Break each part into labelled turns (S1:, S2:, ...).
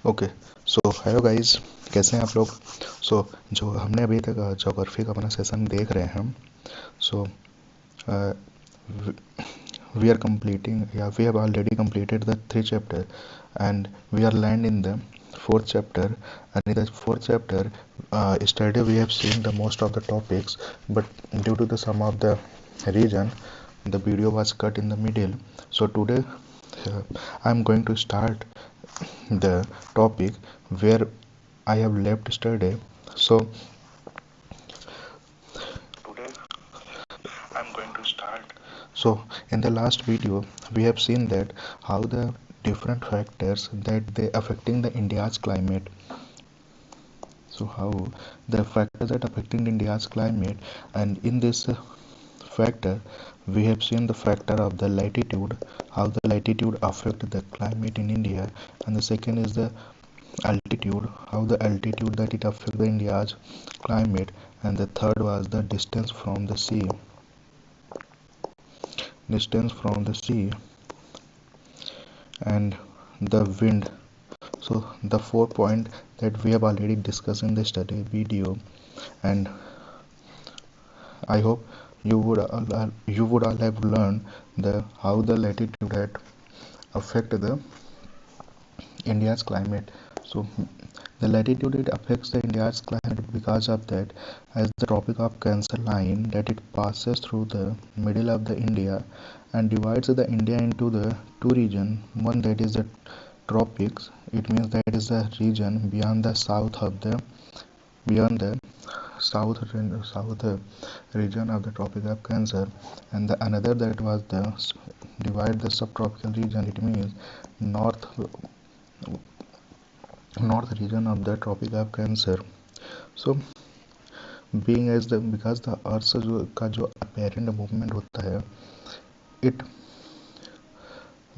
S1: Okay so hello guys, कैसे हैं आप लोग। सो जो हमने अभी तक ज्योग्राफी का अपना सेशन देख रहे हैं। सो वी आर कंप्लीटिंग या we have already completed the 3 chapter and we are land in the 4th chapter, and in the 4th chapter study we have seen the most of the topics, but due to the some of the reason the video was cut in the middle. So today I am going to start the topic where I have left yesterday. So today I'm going to start. So in the last video we have seen that how the different factors that they affecting the India's climate. So how the factors that affecting India's climate, and in this factor we have seen the factor of the latitude, how the latitude affect the climate in India, and the second is the altitude, how the altitude that it affect the India's climate, and the third was the distance from the sea and the wind. So the 4 point that we have already discussed in the study video, and I hope you would all have learned the how the latitude that affect the India's climate. So the latitude it affects the India's climate because of that, as the Tropic of Cancer line that it passes through the middle of the India and divides the India into the two region. One that is the tropics, it means that is the region beyond the south region of the Tropic of Cancer, and the another that was the divide the subtropical region. It means north north region of the Tropic of Cancer. So being as the because the अर्थ से जो का जो apparent movement होता है, it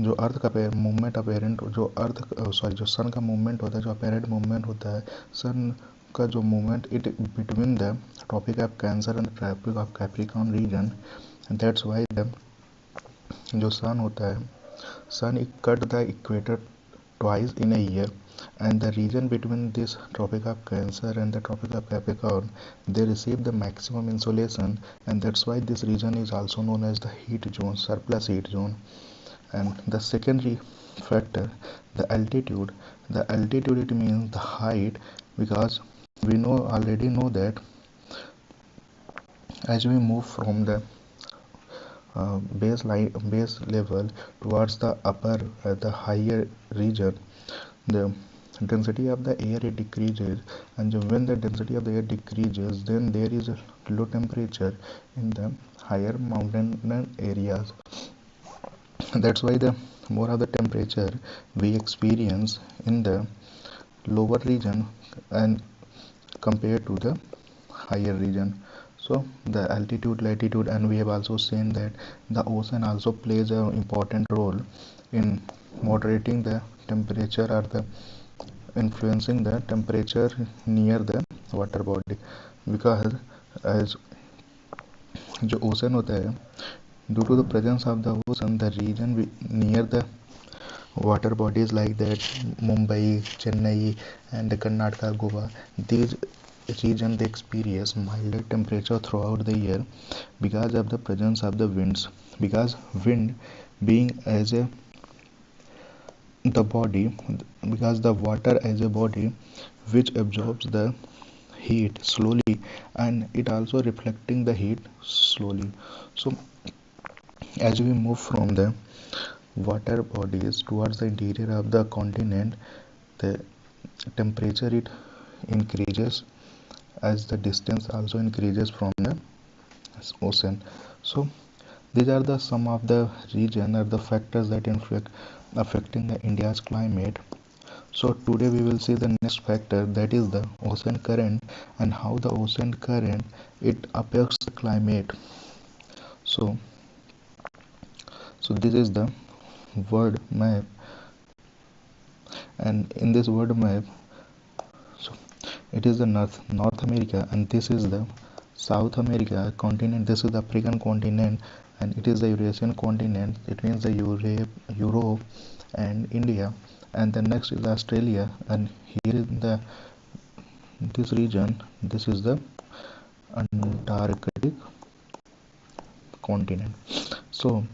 S1: जो अर्थ का movement apparent जो अर्थ sorry जो सन का मूवमेंट होता है, जो अपेरेंट मूवमेंट होता है सन का जो movement it between the tropic of Cancer and tropic of Capricorn region. That's why the जो सन होता है, sun it cut the equator twice in a year, and the region between this tropic of cancer and the tropic of capricorn, they receive the maximum insolation, and that's why this region is also known as the heat zone, surplus heat zone. And the secondary factor, the altitude it means the height, because we already know that as we move from the base level towards the the higher region, the density of the air it decreases, and when the density of the air decreases, then there is a low temperature in the higher mountain areas. That's why the more of the temperature we experience in the lower region and compared to the higher region. So the altitude, latitude, and we have also seen that the ocean also plays an important role in moderating the temperature or the influencing the temperature near the water body, because as जो ocean होता है, due to the presence of the ocean, the region near the water bodies like that Mumbai, Chennai, and Karnataka, Goa, these region they experience milder temperature throughout the year because of the presence of the winds. Because wind being as a the body, because the water as a body which absorbs the heat slowly, and it also reflecting the heat slowly. So as we move from the water bodies towards the interior of the continent, the temperature it increases as the distance also increases from the ocean. So these are the some of the region or the factors that affecting the India's climate. So today we will see the next factor, that is the ocean current, and how the ocean current it affects the climate. So this is the world map, and in this world map, so it is the North America, and this is the South America continent, this is the African continent, and it is the Eurasian continent, it means the Europe and India, and the next is Australia, and here in this region, this is the Antarctic continent. So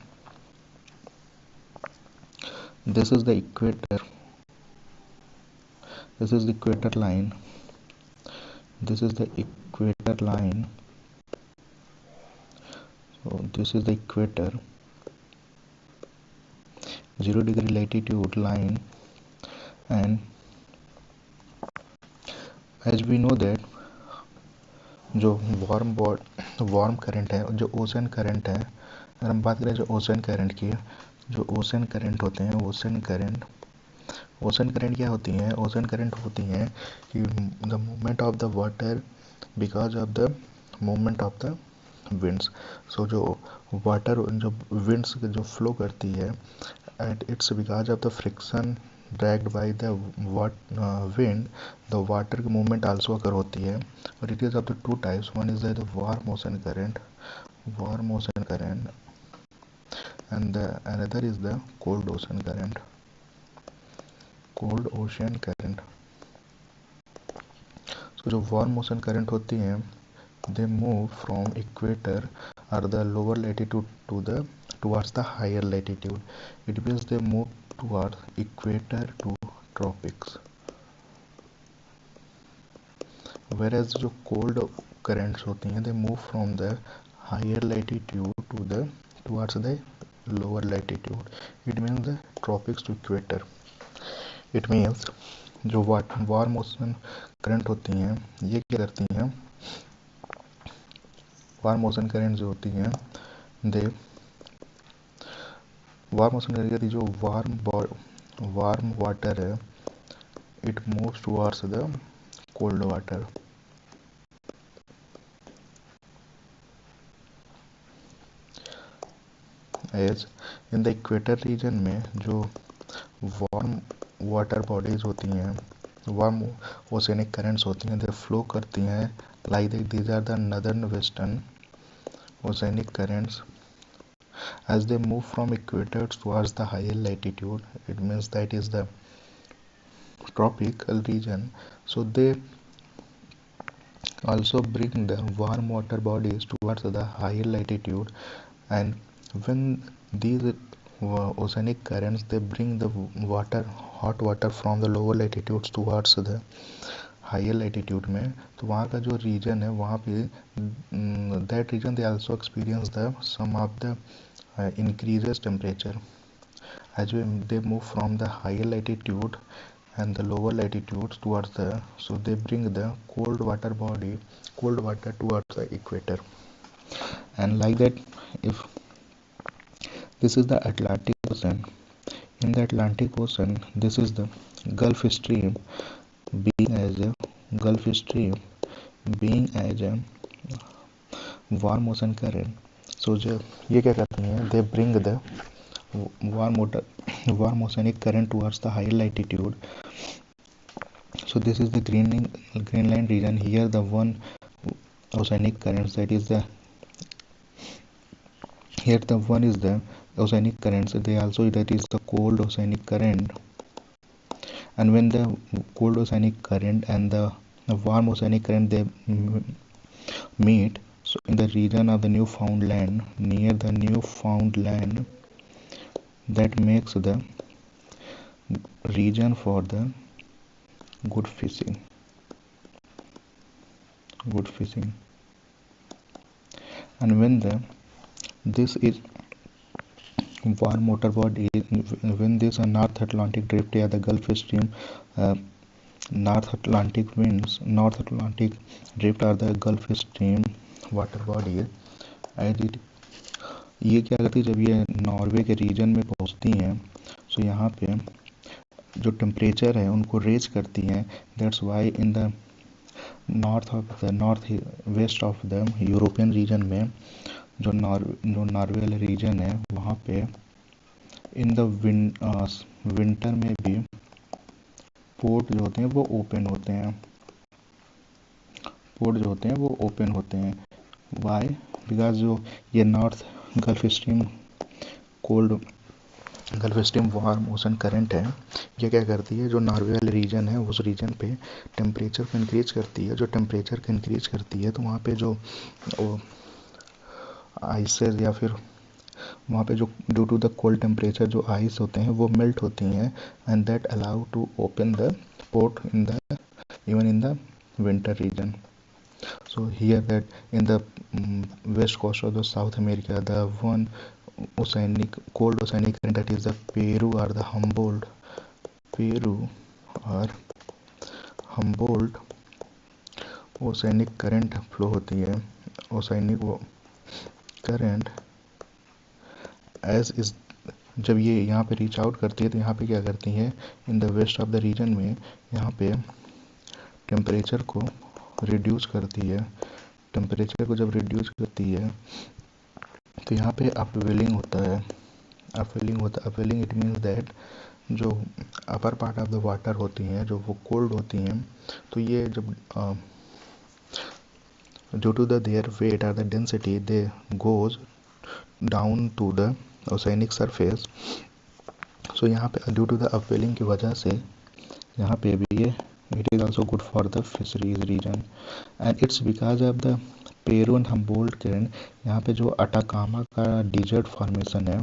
S1: this is the equator, this is the equator line, this is the equator line, so this is the equator, 0 degree latitude line, and as we know that जो warm current है, जो ocean current है, अगर हम बात करें जो ocean current की, जो ओशन करंट होते हैं, ओशन करंट क्या होती हैं? ओशन करंट होती हैं कि the movement of the water because of the movement of the winds. So जो वाटर जो विंड्स जो फ्लो करती है at its because of the friction dragged by the wind, the water movement also occur होती है. But it is of the two types. One is the warm ocean current, and the another is the cold ocean current. So जो warm ocean current होती हैं, they move from equator or the lower latitude towards the higher latitude. It means they move towards equator to tropics. Whereas जो cold currents होती हैं, they move from the higher latitude towards the lower latitude. It means the tropics to equator. It means जो warm ocean current होती हैं, ये क्या करती हैं? वार्म ओशन करंट जो होती हैं, वार्म ओशन करंट जो वार्म वाटर है, it moves towards the cold water. As in the equator region में जो वार्म वाटर बॉडीज होती हैं, वार्म ओशनिक करंट्स होती हैं, दे फ्लो करती हैं like that. These are the northern western oceanic currents. As they move from equator towards the higher latitude, it means that is the tropical region, so they also bring the warm water bodies towards the higher latitude. And when these oceanic currents, they bring the hot water from the lower latitudes towards the higher latitude में, तो वहाँ का जो reason है, वहाँ पे that region they also experience the some of the increases temperature as they move from the higher latitude and the lower latitudes towards so they bring the cold water towards the equator. And like that, if this is the Atlantic Ocean, in the Atlantic Ocean, this is the Gulf Stream being as a warm ocean current. So जो ये क्या करती हैं? They bring the warm oceanic current towards the higher latitude. So this is the Greenland region. Here the one oceanic currents, that is the here the one is the oceanic currents. They also, that is the cold oceanic current. And when the cold oceanic current and the warm oceanic current, they meet, so in the region of the Newfoundland, near the Newfoundland, that makes the region for the good fishing. And when this is warm water body, when this North Atlantic drift या the Gulf Stream, North Atlantic winds, North Atlantic drift or the Gulf Stream water body, ये क्या करती है? जब ये Norway के reason में पहुंचती हैं, सो यहाँ पे जो टेम्परेचर है उनको रेज करती हैं. That's why in the north west of the European region में जो नॉर्वे वाला रीजन है, वहाँ पे इन द विंटर में भी पोर्ट जो होते हैं वो ओपन होते हैं. वाई? बिकॉज जो ये north gulf stream cold gulf stream warm ocean current है, ये क्या करती है, जो नॉर्वे वाले रीजन है उस रीजन पे टेम्परेचर को इंक्रीज करती है। जो टेम्परेचर को इंक्रीज करती है तो वहाँ पे जो आइसेज या फिर वहाँ पे जो due to the cold temperature जो आइस होते हैं वो मेल्ट होती हैं, and that allow to open the port in the even in the winter region. So here that in the west coast of the South America, the one oceanic cold oceanic current, that is the Peru or Humboldt oceanic current flow होती है। oceanic current as is, जब ये यहाँ पे reach out करती है तो यहाँ पे क्या करती है, in the west of the region में यहाँ पे टेम्परेचर को रिड्यूस करती है। टेम्परेचर को जब रिड्यूस करती है तो यहाँ पे अपवेलिंग होता है। अपवेलिंग इट मीन्स दैट जो upper part of the water होती हैं जो वो कोल्ड होती हैं, तो ये जब due to the their weight और the density they goes down to the oceanic surface. So यहाँ पे ड्यू टू द अपवेलिंग की वजह से यहाँ पे भी ये it is also good for the fisheries region and it's because of the Peru and Humboldt current। यहाँ पे जो अटाकामा का डिजर्ट फॉर्मेशन है,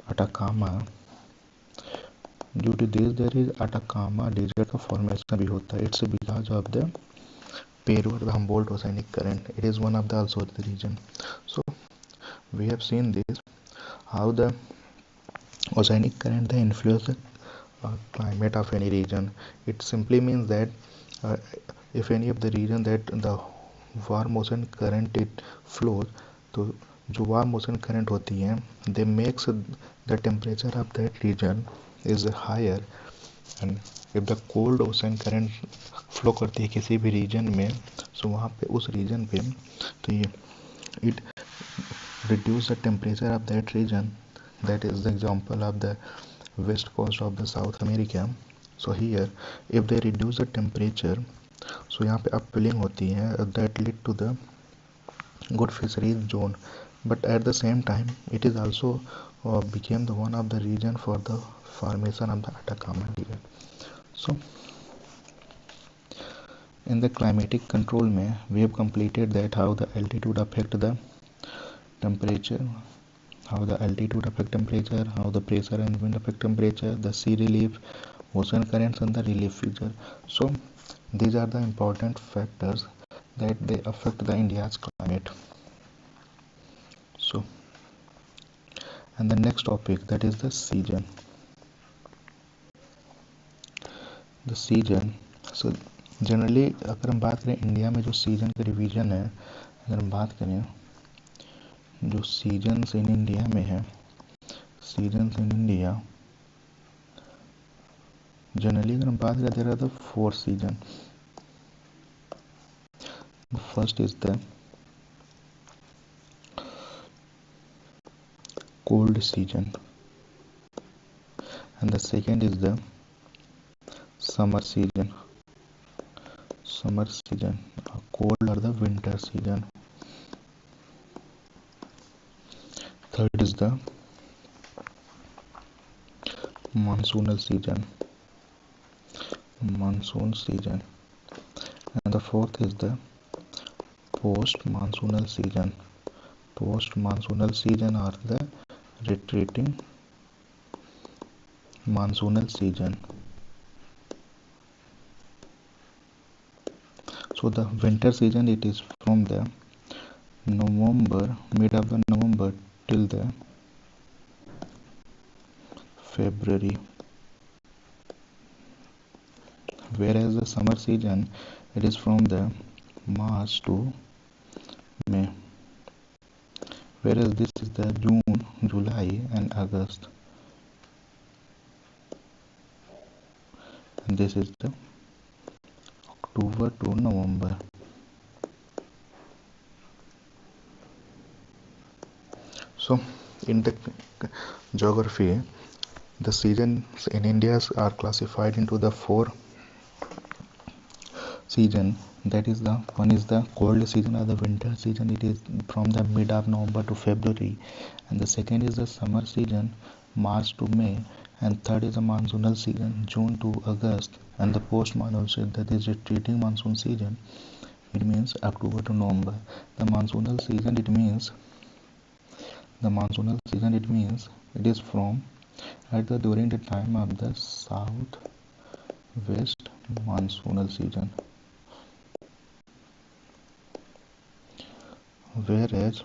S1: Atacama, due to this there is Atacama desert का फॉर्मेशन भी होता है। It's because of the Peru और the Humboldt oceanic current. It is one of the also the region. So we have seen this how the oceanic current they influence the climate of any region. It simply means that uh, if any of the region that the warm ocean current it flows, तो जो warm ocean current होती है they makes the temperature of that region is higher, and if the cold ocean current flow करती है किसी भी region में, so वहाँ पे उस region पे तो ये it reduce the temperature of that region. That is the example of the west coast of the South America. So here if they reduce the temperature, so यहाँ पे upwelling होती है, that lead to the good fisheries zone, but at the same time it is also became the one of the region for the formation of the Atacama River. So in the climatic control में we have completed that how the altitude affect the temperature, how the altitude affect temperature, how the pressure and wind affect temperature, the sea relief, ocean currents and the relief feature. So these are the important factors that they affect the India's climate. So and the next topic, that is the season. The season, so generally अगर हम बात करें India में जो season का division है, अगर हम बात करें जो सीजन्स इन इंडिया में है, सीजन्स इन इंडिया जनरली अगर हम बात करते रहे तो 4 season. First is the cold season and the second is the summer season, cold or the winter season. Third is the monsoon season, and the fourth is the post monsoonal season, or the retreating monsoonal season. So the winter season, it is from the November, mid of the November till the February, whereas the summer season, it is from the March to May, whereas this is the June, July and August, and this is the October to November. So in the geography, the seasons in India are classified into the 4 season. That is the one is the cold season or the winter season, it is from the mid of November to February, and the second is the summer season March to May, and third is the monsoonal season, June to August, and the post-monsoonal, that is retreating monsoon season, it means October to November. The monsoonal season, it means it is from at the during the time of the south west monsoonal season, whereas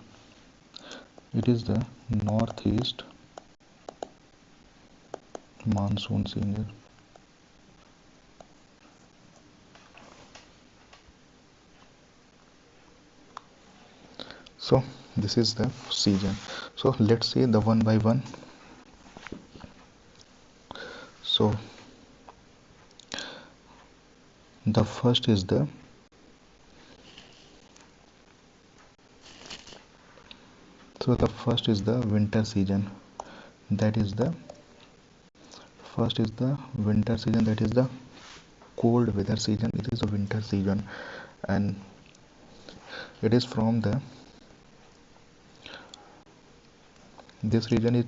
S1: it is the northeast monsoon season. So this is the season. So let's say the one by one. So the first is the winter season. That is the first is the winter season, that is the cold weather season. It is a winter season, and it is from the this region is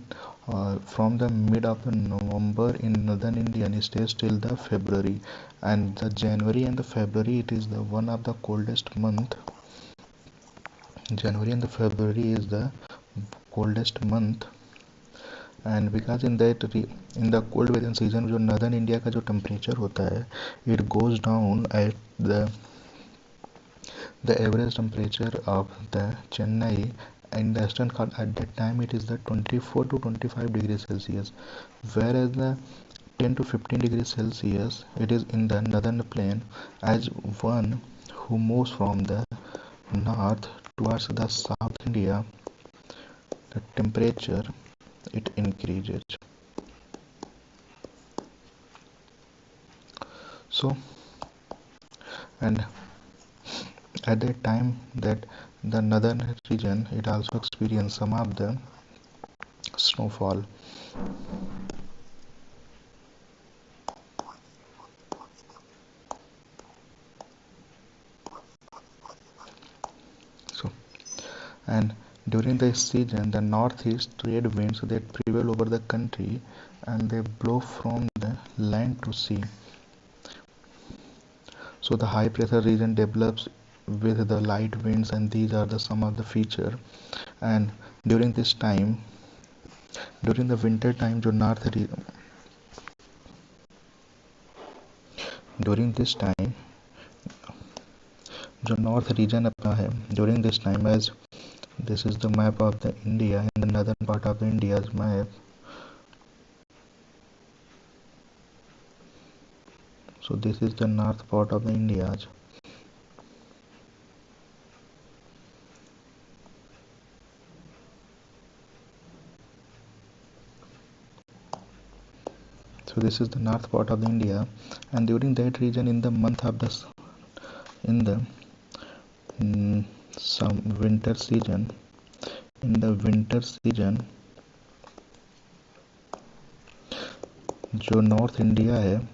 S1: from the mid of the November in northern India and stays till the February, and the January and the February, it is the one of the coldest month. January and the February is the coldest month, and because in the cold weather season जो northern India का जो temperature होता है, it goes down at the average temperature of the Chennai in the Eastern Ghats at that time it is the 24 to 25 degrees Celsius, whereas the 10 to 15 degrees Celsius it is in the northern plain. As one who moves from the north towards the South India, the temperature it increases. So, and at that time that the northern region it also experienced some of the snowfall. So, and during this season the northeast trade winds that prevail over the country, and they blow from the land to sea. So the high pressure region develops with the light winds, and these are the some of the feature. And during this time, during the winter time जो during this time जो north region अपना है, during this time, as this is the map of the India, in the northern part of the India's map. So this is the north part of the India. So this is the north part of the India, and during that region in the month of the in the some winter season, in the winter season जो north India है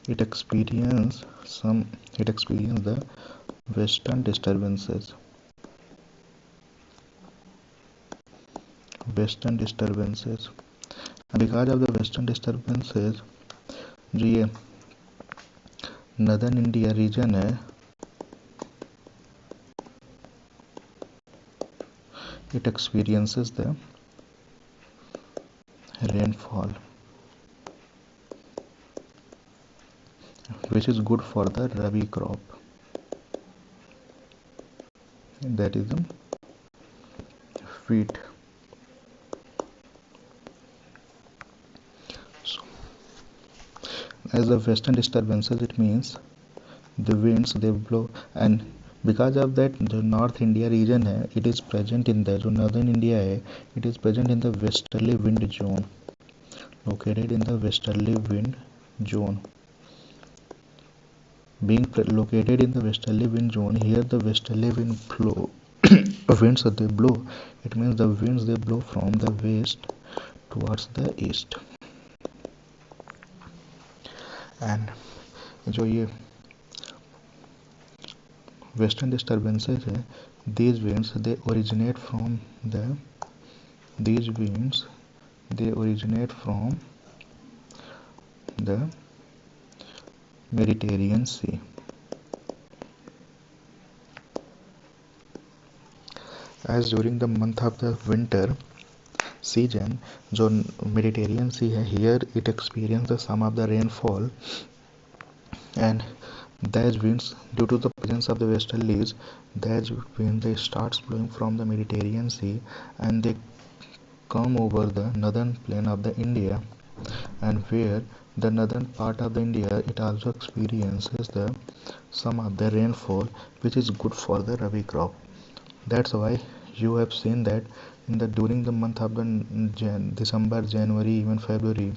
S1: it experience the western disturbances, and because of the western disturbances जो ये northern India region है it experiences the rainfall, which is good for the rabi crop, that is the wheat. So, as the western disturbances, it means the winds they blow, and because of that the north India region है it is present in the जो northern India है it is present in the westerly wind zone, located in the westerly wind zone. Being located in the westerly wind zone, here the westerly wind flow winds they blow, it means the winds they blow from the west towards the east. And जो ये western disturbances है, these winds they originate from the these winds they originate from the Mediterranean Sea. As during the month of the winter season, जो Mediterranean Sea है, here it experiences some of the rainfall, and those winds, due to the presence of the westerlies, those winds they starts blowing from the Mediterranean Sea, and they come over the northern plain of the India, and where the northern part of the India it also experiences the some of the rainfall, which is good for the Rabi crop. That's why you have seen that in the during the month of the December, January, even February,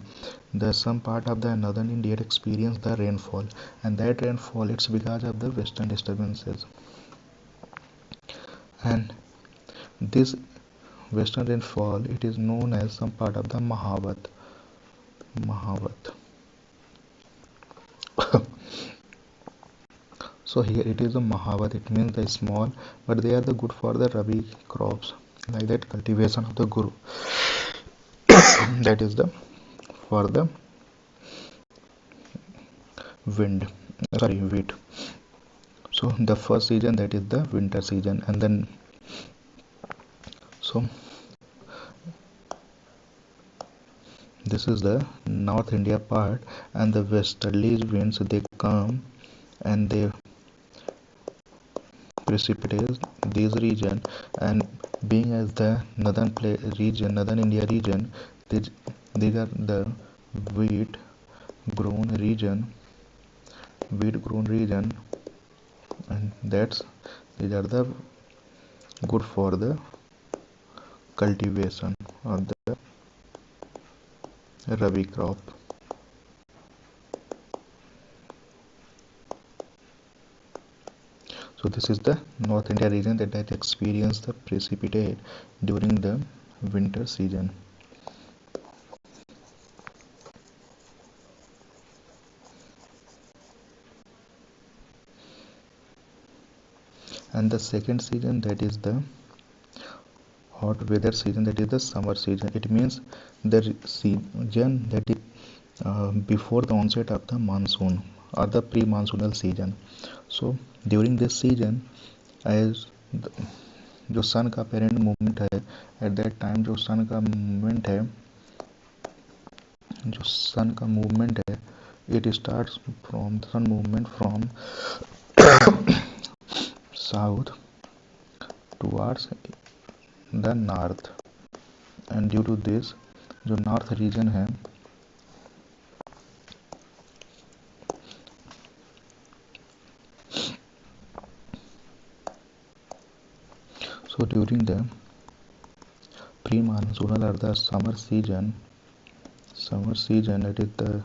S1: the some part of the northern India experience the rainfall, and that rainfall it's because of the western disturbances, and this western rainfall it is known as some part of the Mahavat. So here it is a Mahavat, it means the small, but they are the good for the Rabi crops, like that cultivation of the Guru. That is the for the wheat. So the first season that is the winter season, and then so this is the North India part, and the westerly winds they come and they precipitate this region, and being as the northern India region, these are the wheat grown region, and that's these are the good for the cultivation of the Rabi crop. So this is the North India region that experience the precipitate during the winter season. And the second season that is the hot weather season, that is the summer season. It means the season that is before the onset of the monsoon or the pre-monsoonal season. So during this season, as जो सन का parent movement है, at that time जो सन का movement है, it starts from the sun movement from south towards the north, and due to this जो north region है, so during the pre-monsoonal or the summer season, it is the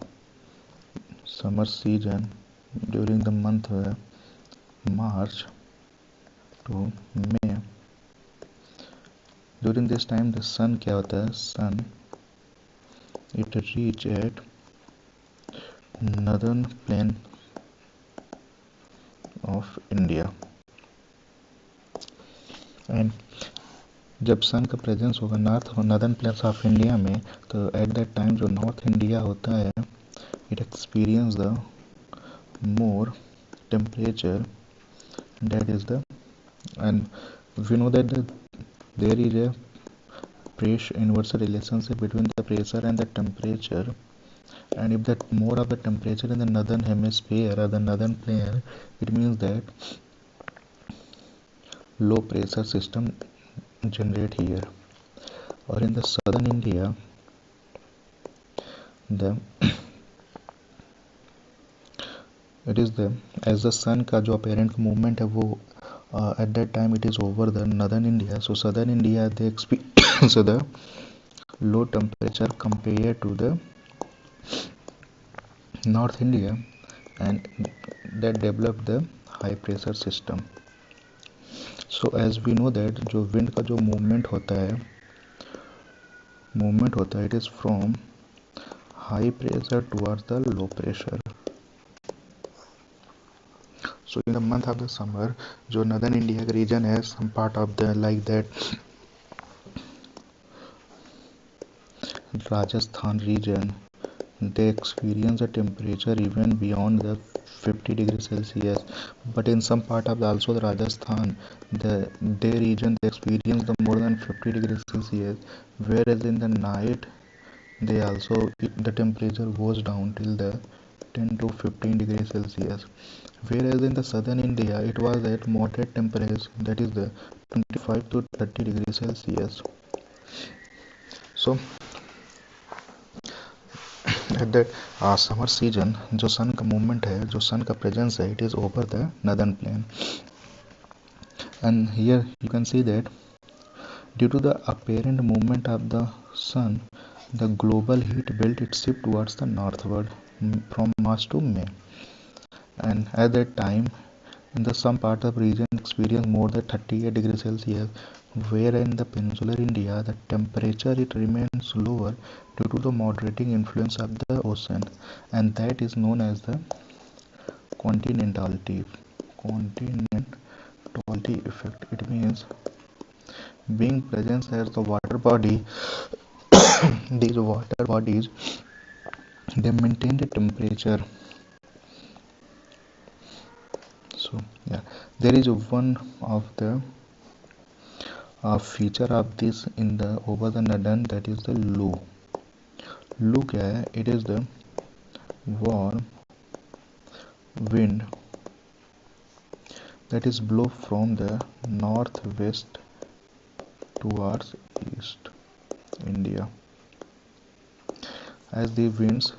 S1: summer season during the month March to May. During this time the sun क्या होता है, sun it reach at northern plain of India, and जब सन का presence होगा northern plains of India में, तो at that time जो north India होता है it experience the more temperature, that is the, and we know that there is a pressure inverse relationship between the pressure and the temperature, and if that more of the temperature in the northern hemisphere or the northern plane, it means that low pressure system generate here, or in the southern India the it is the as the sun का जो apparent movement है वो at that time it is over the northern India, so southern India they experience the low temperature compared to the North India, and that develop the high pressure system. So as we know that जो wind का जो movement होता है it is from high pressure towards the low pressure. So in the month of the summer, जो northern India region है, some part of the like that Rajasthan region, they experience a temperature even beyond the 50 degrees Celsius. But in some part of also the Rajasthan, their region they experience the more than 50 degrees Celsius. Whereas in the night, the temperature goes down till the 10 to 15 degrees Celsius. Whereas in the southern India, it was at moderate temperature, that is the 25 to 30 degrees Celsius. So at that summer season जो सन का movement है, जो सन का presence है, it is over the northern plane. And here you can see that due to the apparent movement of the sun, the global heat belt it shift towards the northward from March to May. And at that time, in the some part of region experience more than 38 degrees Celsius, where in the peninsular India the temperature it remains lower due to the moderating influence of the ocean, and that is known as the continentality continentality effect. It means being present as the water body, these water bodies they maintain the temperature. So yeah, there is one of the feature of this in the over the northern, that is the loo. Loo क्या है? It is the warm wind that is blow from the northwest towards east India. As the winds,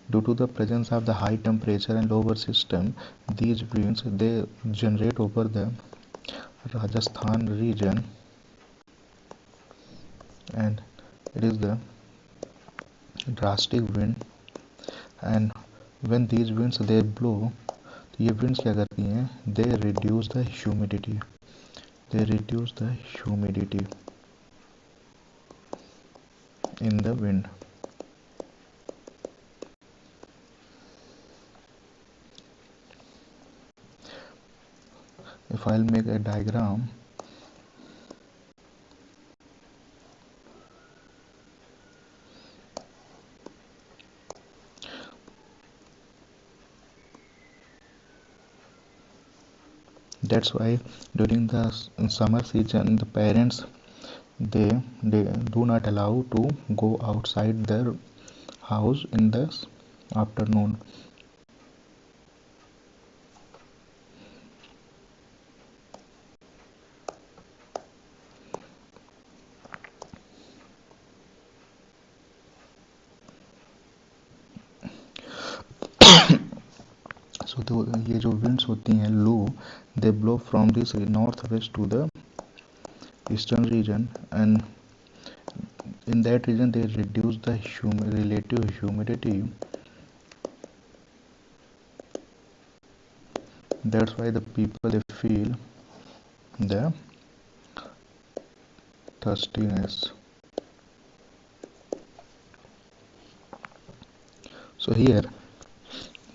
S1: due to the presence of the high temperature and lower system, these winds they generate over the Rajasthan region, and it is the drastic wind. And when these winds they blow, ये winds क्या करती हैं? They reduce the humidity. They reduce the humidity in the wind. If I'll make a diagram, that's why during the summer season the parents they do not allow to go outside their house in the afternoon. So ये जो winds होती हैं लू, they blow from this northwest to the eastern region, and in that region they reduce the relative humidity. That's why the people they feel the thirstiness. So here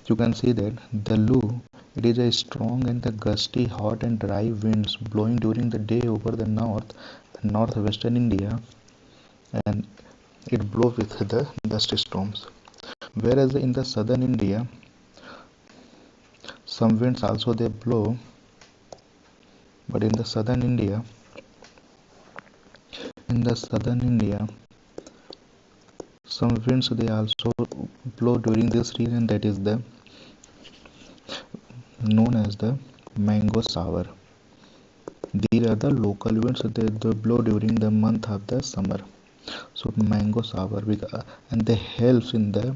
S1: you can see that the loo it is a strong and the gusty, hot and dry winds blowing during the day over the north and northwestern India, and it blows with the dust storms. Whereas in the southern India, some winds also they blow, but in the southern India, some winds they also blow during this region, that is the known as the mango shower. These are the local winds they blow during the month of the summer. So mango shower and they helps in the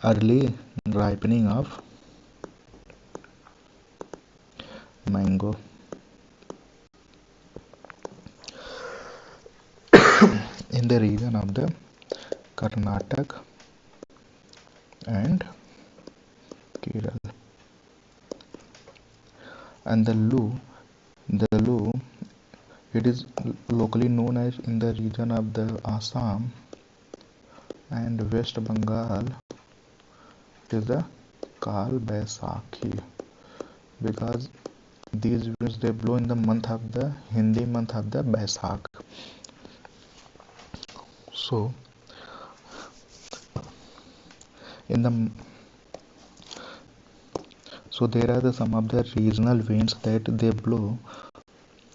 S1: early ripening of mango. In the region of the Karnataka and Kerala. And the loo it is locally known as in the region of the Assam and West Bengal, it is the Kal Baisakhi, because these winds they blow in the month of the Hindi month of the Baisakh. So in the so there are some of the regional winds that they blow.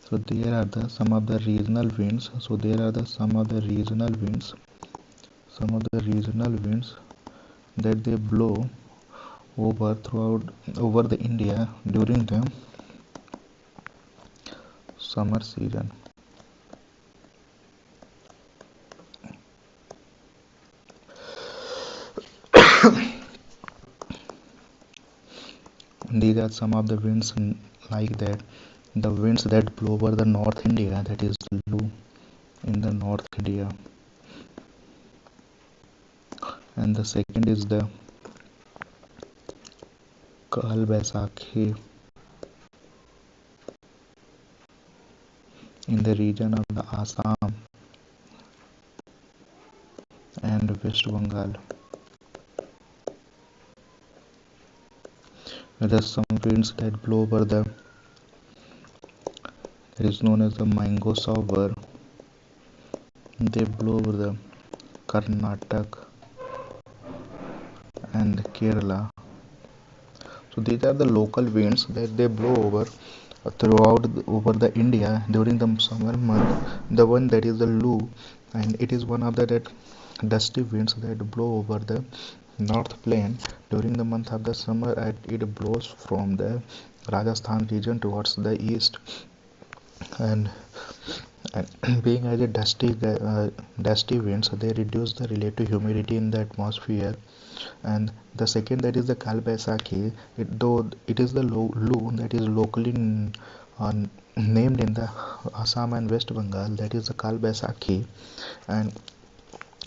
S1: So there are some of the regional winds. So there are some of the regional winds, some of the regional winds that they blow over the India during the summer season. These are some of the winds like that. The winds that blow over the North India, that is Lu in the North India, and the second is the Kal Baisakhi in the region of the Assam and West Bengal. There are some winds that blow over the that is known as the mango shower. They blow over the Karnataka and Kerala. So these are the local winds that they blow over the India during the summer month. The one that is the Lu, and it is one of the that dusty winds that blow over the North Plain during the month of the summer, and it blows from the Rajasthan region towards the east. And, and being as a dusty winds, they reduce the relative humidity in the atmosphere. And the second, that is the Kal Baisakhi, though it is the Lu that is locally uh, named in the Assam and West Bengal, that is the Kal Baisakhi. And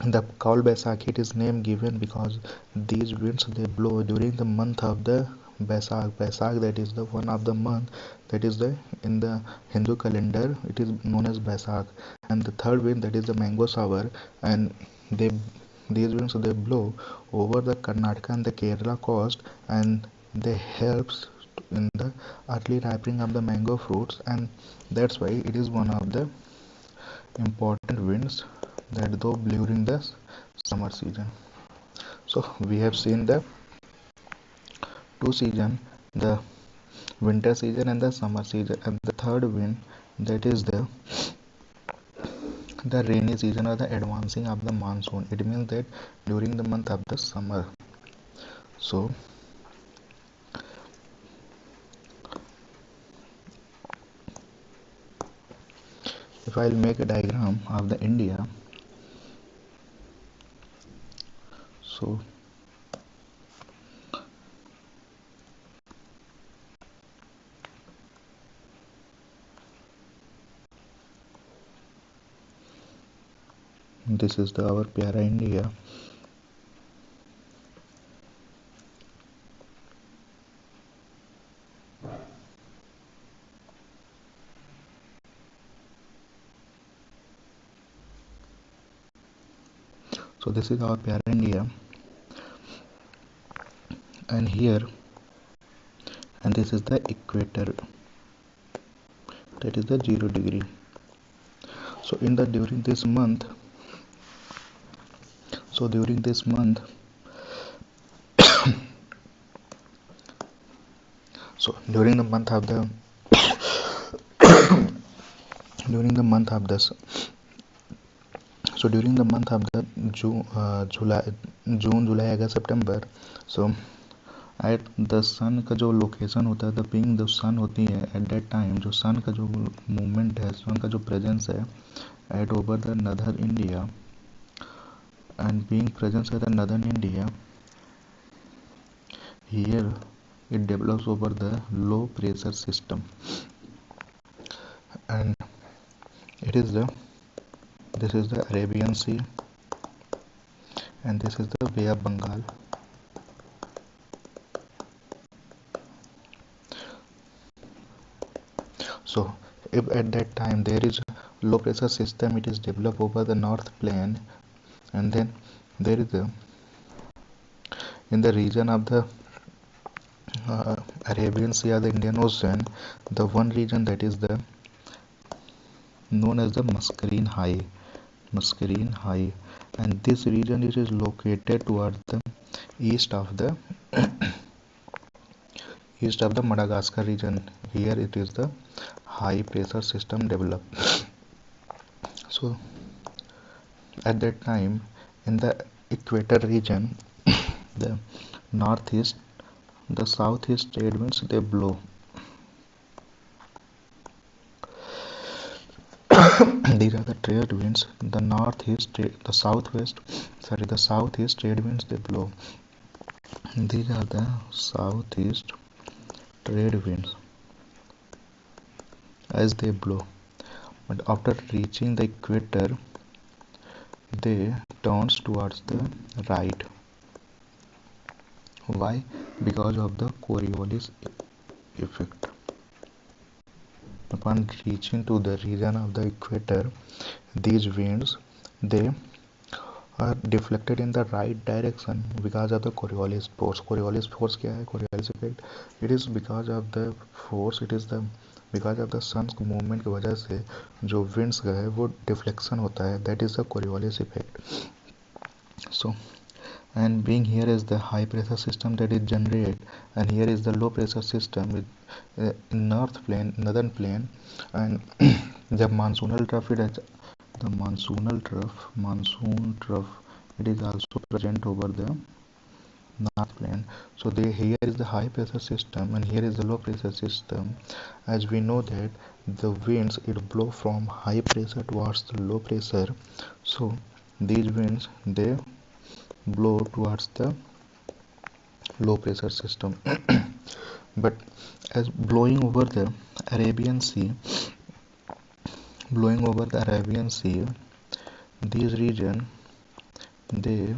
S1: the Kal Baisakhi, it is name given because these winds they blow during the month of the Baisakh. Baisakh, that is the one of the month that is the in the Hindu calendar, it is known as Baisakh. And the third wind, that is the mango shower, and they these winds they blow over the Karnataka and the Kerala coast, and they helps in the early ripening of the mango fruits, and that's why it is one of the important winds that though during the summer season. So we have seen the two season, the winter season and the summer season, and the third wind, that is the rainy season or the advancing of the monsoon. It means that during the month of the summer. So if I'll make a diagram of the India, so this is our Pyara India. So this is our Pyara India, and here, and this is the equator, that is the 0 degree. So in the during this month, so during this month, so during the month of the during the month of this so during the month of the June, July, August, September, so at the sun का जो location होता है, the being the सन होती है at that time, जो सन का जो movement है, सन का जो प्रेजेंस है at over the northern India, and being presence at the northern India, here it develops over the low pressure system, and it is the this is the Arabian Sea, and this is the Bay of Bengal. So if at that time there is a low pressure system, it is developed over the north plain, and then there is a in the region of the Arabian Sea or the Indian Ocean, the one region that is the known as the Mascarene High, and this region is located towards the east of the Madagascar region. Here it is the high pressure system developed. So at that time, in the equator region, the northeast, the southeast trade winds they blow. These are the trade winds. The southeast trade winds they blow. These are the southeast trade winds as they blow. But after reaching the equator, they turns towards the right. Why? Because of the Coriolis effect. Upon reaching to the region of the equator, these winds they are deflected in the right direction because of the Coriolis force. Coriolis force क्या है? Coriolis effect. It is because of the force. It is the because of the sun's movement की वजह से जो winds का है वो deflection होता है. That is the Coriolis effect. So and being here is the high pressure system that is generated, and here is the low pressure system with northern plane, and the monsoonal trough monsoon trough it is also present over the north plane. So here is the high pressure system and here is the low pressure system. As we know that the winds it blow from high pressure towards the low pressure, so these winds they blow towards the low pressure system. But as blowing over the Arabian Sea, these region they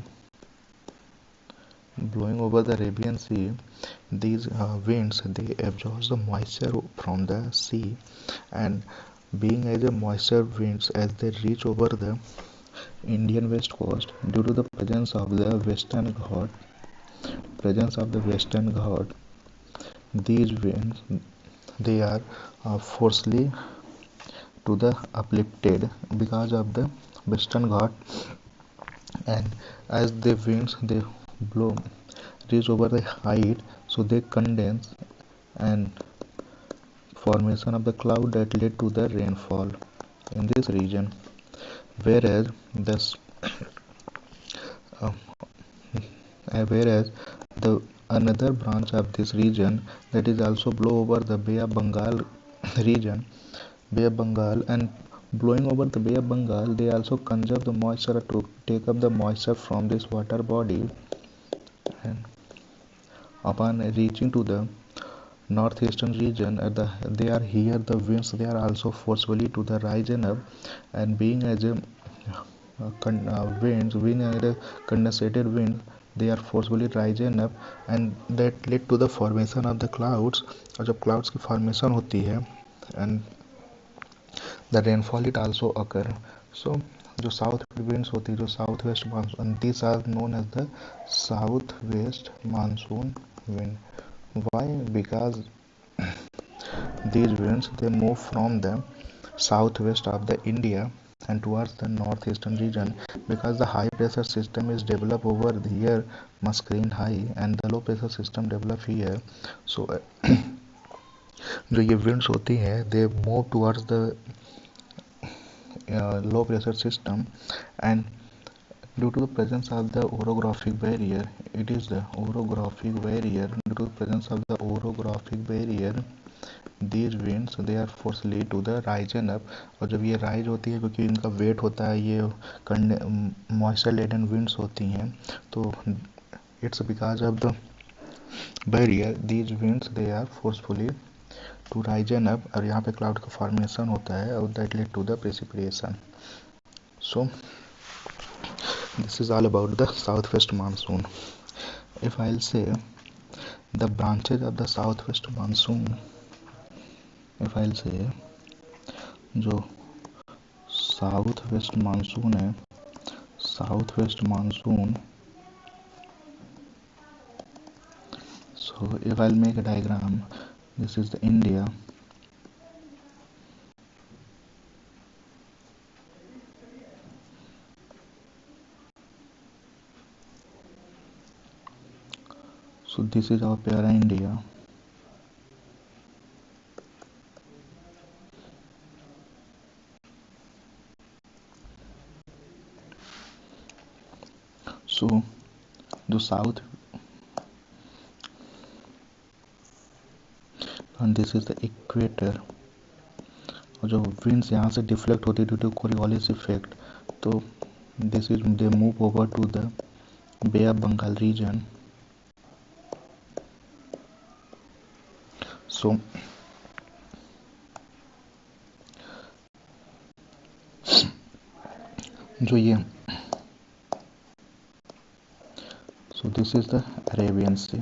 S1: blowing over the Arabian Sea, these winds they absorb the moisture from the sea, and being as a moisture winds as they reach over the Indian west coast due to the presence of the Western Ghat, these winds they are forcefully to the uplifted because of the Western Ghat, and as the winds they blow reach over the height, so they condense and formation of the cloud that led to the rainfall in this region. Whereas this uh, whereas the another branch of this region that is also blow over the Bay of Bengal region, Bay of Bengal, and blowing over the Bay of Bengal, they also conserve the moisture to take up the moisture from this water body, and upon reaching to the northeastern region they are here the winds they are also forcefully to the rising up, and being as a winds wind and a condensated wind they are forcefully rising up, and that led to the formation of the clouds, और जब clouds की formation होती है and the rainfall it also occur. So जो south winds होती है जो south west monsoon, these are known as the south west monsoon wind. Why? Because these winds they move from the southwest of the India and towards the northeastern region, because the high pressure system is developed over here Muscarine high and the low pressure system developed here. So जो ये winds होती है they move towards the low pressure system, and due to the presence of the orographic barrier, it is the orographic barrier due to the presence of the orographic barrier these winds they are forcefully to the rising up. और जब ये rise होती है क्योंकि इनका wait होता है ये मॉइस्चर लेडन विंड्स होती हैं, तो it's because of the barrier these winds they are forcefully to risen up, और यहाँ पे क्लाउड का फॉर्मेशन होता है और that led to the precipitation. So this is all about the southwest monsoon. If I'll say the branches of the southwest monsoon, if I'll say जो southwest monsoon है, southwest monsoon, so if I'll make a diagram, this is the India, So this is our para India. So the south, and this is the equator. और जो winds यहाँ से deflect होती due to Coriolis effect, तो this is they move over to the Bay of Bengal region. So जो ये, so this is the Arabian Sea.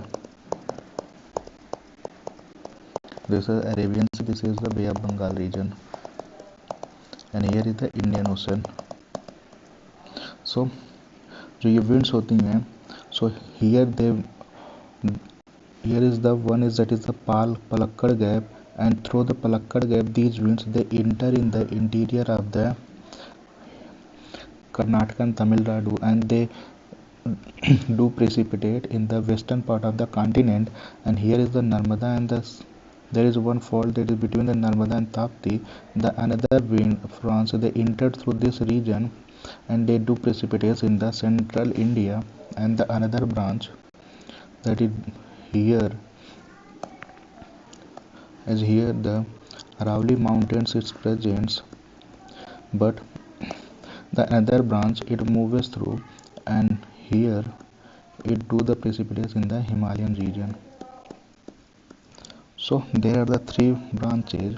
S1: This is Arabian Sea. This is the Bay of Bengal region, and here is the Indian Ocean. So जो ये winds होती हैं, so here they, here is the one is that is the Palakkad Gap, and through the Palakkad Gap these winds they enter in the interior of the Karnataka and Tamil Nadu, and they do precipitate in the western part of the continent. And here is the Narmada, and there is one fault that is between the Narmada and Tapti. The another wind France they entered through this region, and they do precipitate in the central India. And the another branch that is here, as here the Aravalli Mountains is present, but the another branch it moves through, and here it do the precipitation in the Himalayan region. So there are the three branches.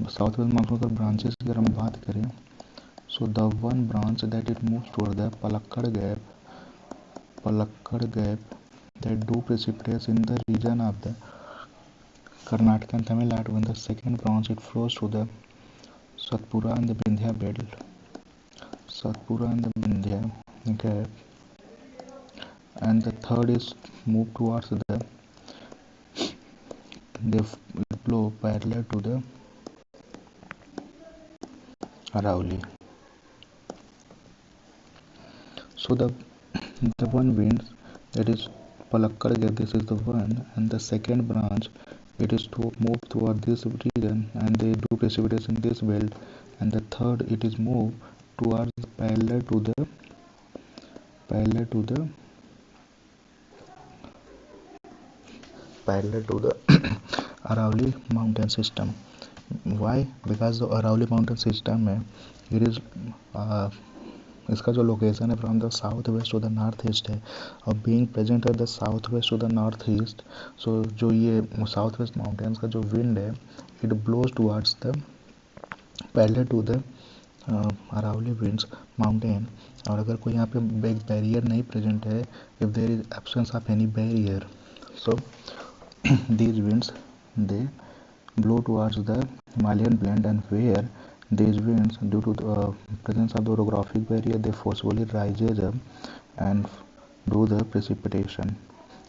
S1: Southwest monsoon के branches की अगर हम बात करें, so the one branch that it moves toward the Palakkad Gap that do precipitate in the region of the Karnataka and Tamil Nadu. And the second branch it flows to the Satpura and the Vindhya belt. Satpura and the Vindhya Gap. And the third is move towards the, they flow parallel to the Aravalli. So the one wind that is Palakkad Gap, this is the one, and the second branch it is to move toward this region, and they do precipitation in this belt. And the third it is move towards parallel to the Aravalli mountain system. Why? Because the Aravalli mountain system में it is इसका जो location है from the south west to the north east है, और being present at the south west to the north east. So जो ये south west mountains का जो विंड है it blows towards the parallel to the Aravalli winds mountain. और अगर कोई यहाँ पे एक बैरियर नहीं प्रेजेंट है, if there is absence of any barrier, so these winds they blow towards the Himalayan blend, and where these winds due to the presence of the orographic barrier they forcefully rises up and do the precipitation.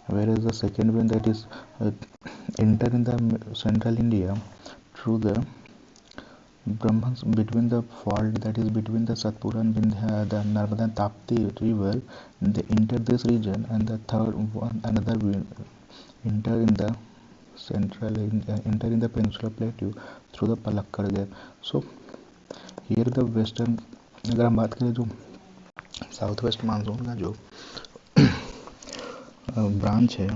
S1: Whereas the second wind that is enter in the central India through the Brahmans between the fault that is between the Satpura and Vindhya, the Narmada and Tapti river, they enter this region. And the third one another wind enter in the central enter in the peninsular plateau through the Palakkad Gap. So here the western, अगर हम बात करें जो south west monsoon का जो branch है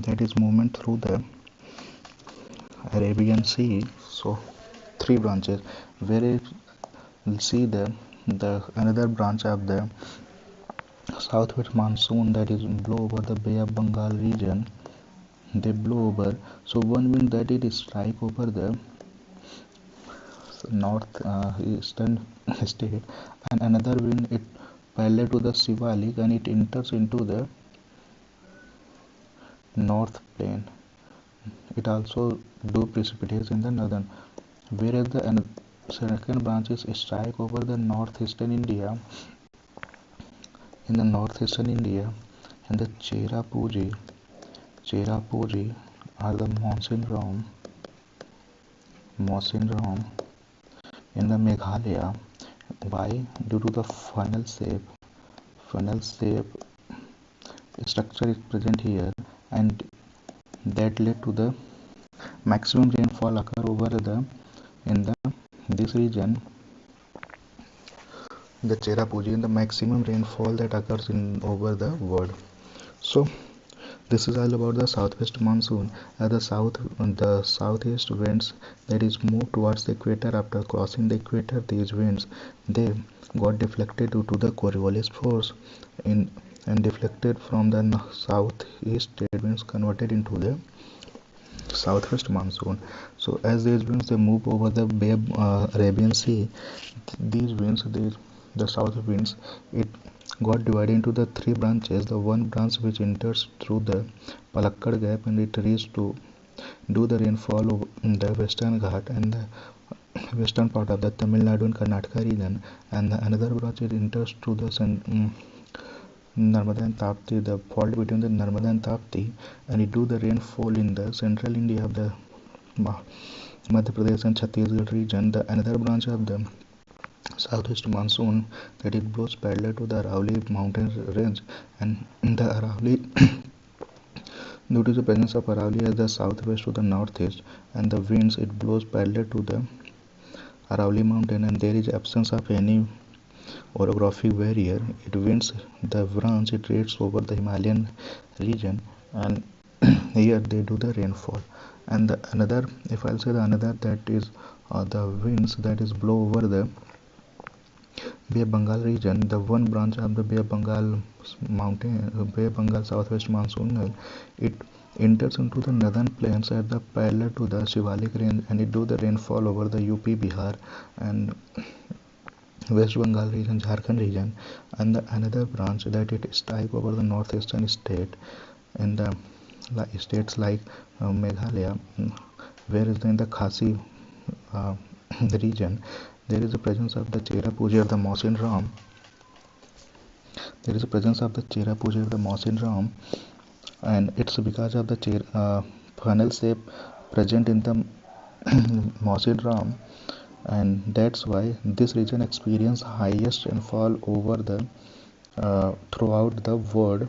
S1: that is movement through the Arabian Sea. So three branches where you see the another branch of the southwest monsoon that is blow over the Bay of Bengal region. They blow over, so one wind that it strike over the north eastern state, and another wind it parallel to the Shivalik, and it enters into the north plain. It also do precipitate in the northern, whereas the second branch is strike over the northeastern India. In the northeastern India, and the Cherrapunji are the monsoon realm in the Meghalaya. Why? Due to the funnel shape structure is present here, and that led to the maximum rainfall occur over the in the this region, the Cherrapunji, and the maximum rainfall that occurs in over the world. So this is all about the southwest monsoon. At the southeast winds that is moved towards the equator. After crossing the equator, these winds they got deflected due to the Coriolis force in and deflected from the southeast trade winds converted into the southwest monsoon. So as these winds they move over the Bay of Arabian Sea, these winds the south winds it got divided into the three branches. The one branch which enters through the Palakkad Gap and it reaches to do the rainfall in the western Ghat and the western part of the Tamil Nadu and Karnataka region, and the another branch it enters through the Narmada and Tapti, the fault between the Narmada and Tapti, and it do the rainfall in the central India of the Madhya Pradesh and Chhattisgarh region. The another branch of the southwest monsoon that it blows parallel to the Aravalli mountain range, and the Aravalli due to the presence of Aravalli as the southwest to the northeast, and the winds it blows parallel to the Aravalli mountain, and there is absence of any orographic barrier. It winds the branch it rates over the Himalayan region, and here they do the rainfall. And the another, if I'll say the another, that is the winds that is blow over the Bay of Bengal region. The one branch of the Bay of Bengal Bay of Bengal southwest monsoon, it enters into the northern plains at the parallel to the Shivalik range, and it do the rainfall over the UP, Bihar, and West Bengal region, Jharkhand region, and the another branch that it strike over the northeastern state in the states like Meghalaya, where is in the Khasi the region. There is a presence of the Cherrapunji of the Mausin Ram. There is a presence of the Cherrapunji of the Mausin Ram, and it's because of the funnel shape present in the Mausin Ram, and that's why this region experiences highest rainfall over the throughout the world,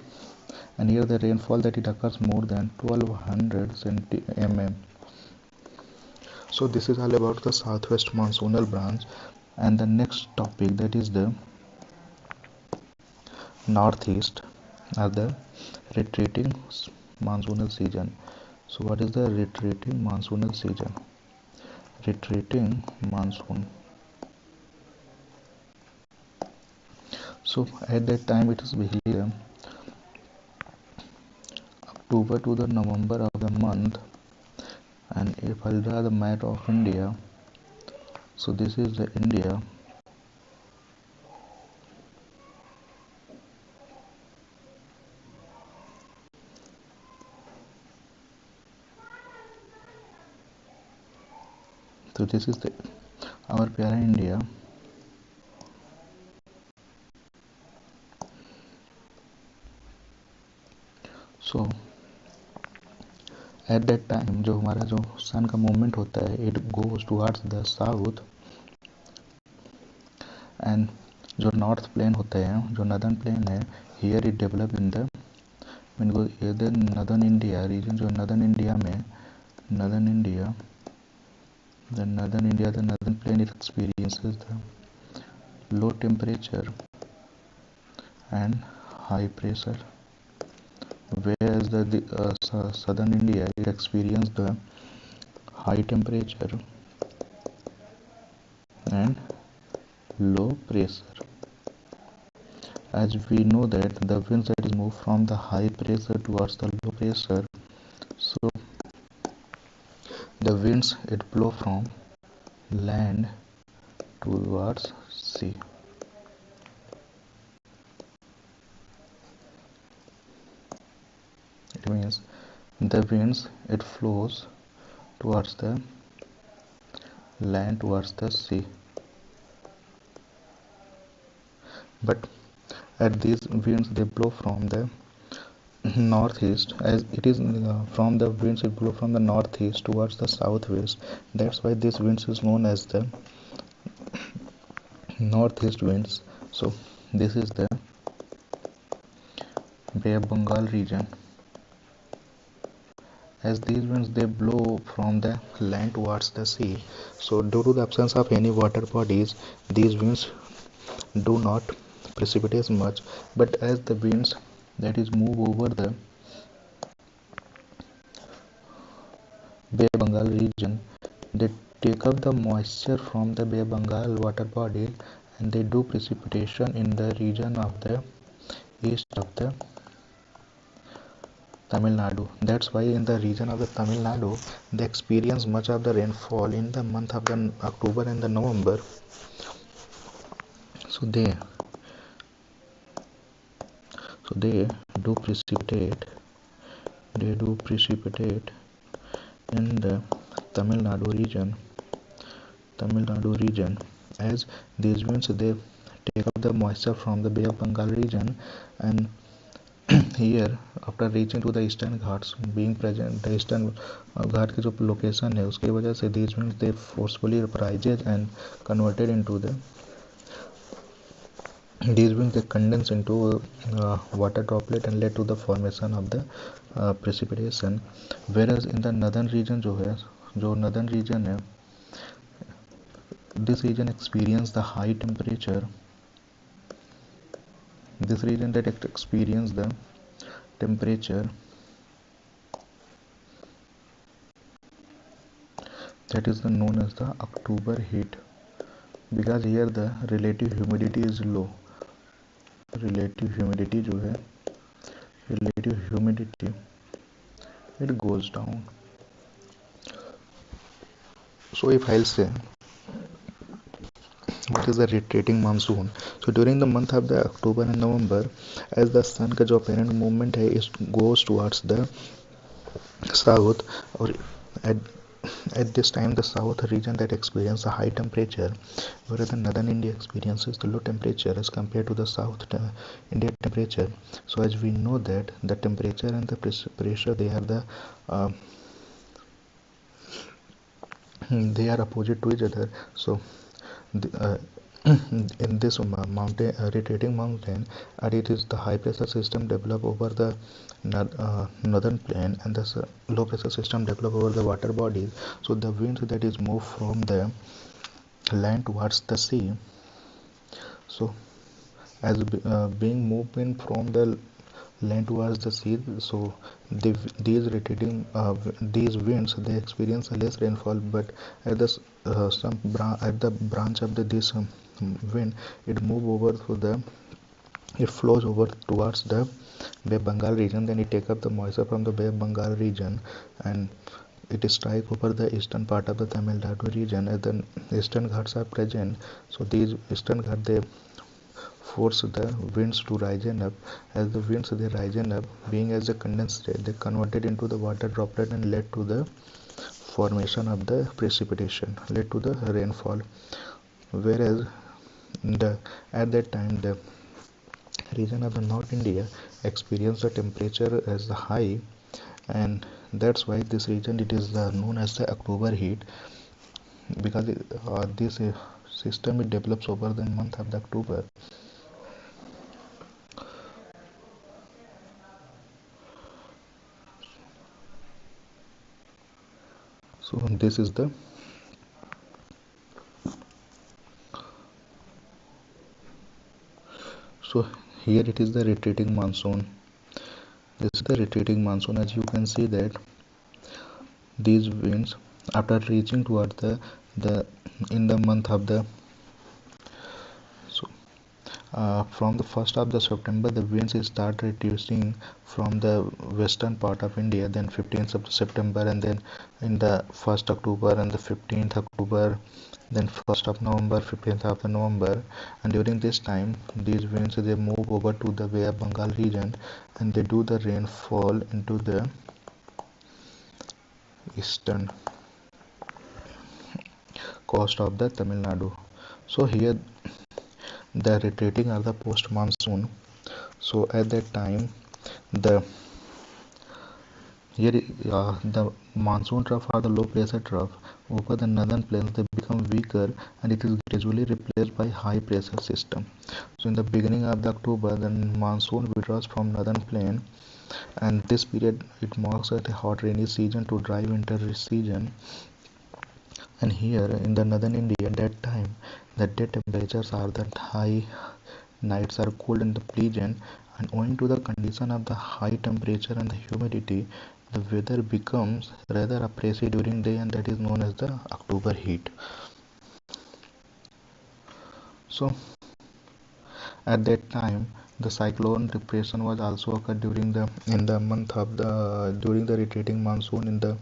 S1: and here the rainfall that it occurs more than 1200 mm. So this is all about the southwest monsoonal branch, and the next topic that is the northeast or the retreating monsoonal season. So what is the retreating monsoonal season? Retreating monsoon. So at that time it is basically October to the November of the month, and if I'll draw the map of India, so this is the India. So this is the our pyara India. So at that time जो हमारा जो सन का movement होता है it goes towards the south, and जो north plane होते हैं जो नदर्न प्लेन है here it develop in the northern India region, जो नदर्न इंडिया में northern India the northern plane it experiences the low temperature and high pressure, whereas the southern India it experienced the high temperature and low pressure. As we know that the winds that is move from the high pressure towards the low pressure, so the winds it blow from land towards sea. It means the winds it flows towards the land towards the sea, but at these winds they blow from the northeast, as it is from the winds it blow from the northeast towards the southwest. That's why this winds is known as the northeast winds. So this is the Bay of Bengal region, as these winds they blow from the land towards the sea. So due to the absence of any water bodies, these winds do not precipitate much, but as the winds that is move over the Bay Bengal region, they take up the moisture from the Bay Bengal water body and they do precipitation in the region of the east of the Tamil Nadu. That's why in the region of the Tamil Nadu, they experience much of the rainfall in the month of the October and the November. So they do precipitate. They do precipitate in the Tamil Nadu region. Tamil Nadu region, as these winds they take up the moisture from the Bay of Bengal region, and here after reaching to the eastern ghats being present the eastern घाट की जो location है उसकी वजह से these winds they forcefully rises and converted into the these winds they condense into water droplet and led to the formation of the precipitation, whereas in the northern region जो northern region है, this region experience the high temperature. This region that experience the temperature that is known as the October heat, because here the relative humidity is low. Relative humidity जो है, relative humidity it goes down. So if I'll say what is the rotating monsoon, so during the month of the October and November, as the sun का जो apparent movement है it goes towards the south, or at this time the south region that experience a high temperature, whereas the northern India experiences the low temperature as compared to the south India temperature. So as we know that the temperature and the pressure uh, they are opposite to each other. So the, in this mountain rotating mountain, it is the high pressure system developed over the northern plain, and the low pressure system developed over the water bodies. So the wind that is moved from the land towards the sea, so as being moved in from the land towards the sea, so these winds they experience a less rainfall, but at the at the branch of this wind it move over to the it flows over towards the Bay Bengal region, then it take up the moisture from the Bay Bengal region and it strike over the eastern part of the Tamil Nadu region, as the eastern ghats are present. So these eastern ghats they force the winds to rise up. As the winds they rise up, being as a condensate, they converted into the water droplet and led to the formation of the precipitation, led to the rainfall. Whereas at that time the region of the North India experienced the temperature as the high, and that's why this region it is known as the October heat, because this system it develops over the month of the October. So this is the so here it is the retreating monsoon. This is the retreating monsoon. As you can see that these winds after reaching toward the in the month of the so from the 1st of the September the winds start reducing from the western part of India, then 15th of September, and then in the 1st October and the 15th October, then 1st of November, 15th of November, and during this time these winds they move over to the Bay of Bengal region and they do the rainfall into the eastern coast of the Tamil Nadu. So here the retreating are the post monsoon. So at that time the here the monsoon trough or the low pressure trough over the northern plains they become weaker and it is gradually replaced by high pressure system. So in the beginning of the October the monsoon withdraws from northern plain and this period it marks the hot rainy season to dry winter season. And here in the northern India at that time, the day temperatures are that high, nights are cold and pleasant, and owing to the condition of the high temperature and the humidity, the weather becomes rather oppressive during day, and that is known as the October heat. So at that time, the cyclone depression was also occurred during the in the month of the during the retreating monsoon in the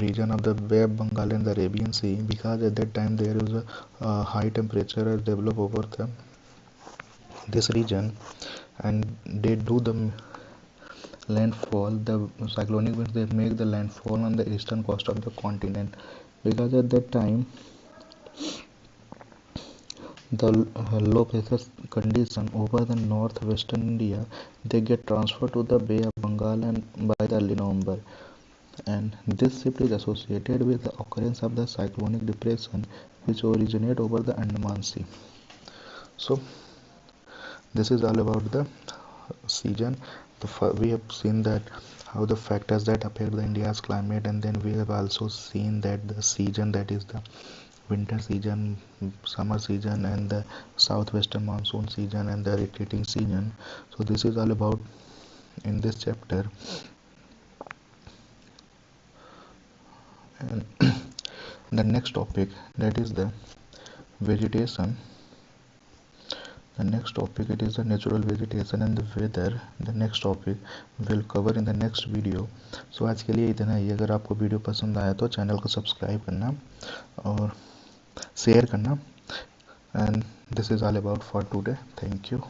S1: region of the Bay of Bengal and the Arabian Sea, because at that time there is a high temperature has developed over this region, and they do the landfall. The cyclonic winds they make the landfall on the eastern coast of the continent, because at that time the low pressure condition over the northwestern India they get transferred to the Bay of Bengal and by the early November, and this shift is associated with the occurrence of the cyclonic depression which originate over the Andaman Sea. So this is all about the season. We have seen that how the factors that affect the India's climate, and then we have also seen that the season, that is the winter season, summer season, and the southwestern monsoon season and the retreating season. So this is all about in this chapter. And the next topic, that is the vegetation. The next topic it is the natural vegetation and the weather. The next topic will cover in the next video. So आज के लिए इतना ही. अगर आपको video पसंद आया तो channel को सब्सक्राइब करना और शेयर करना. And this is all about for today. Thank you.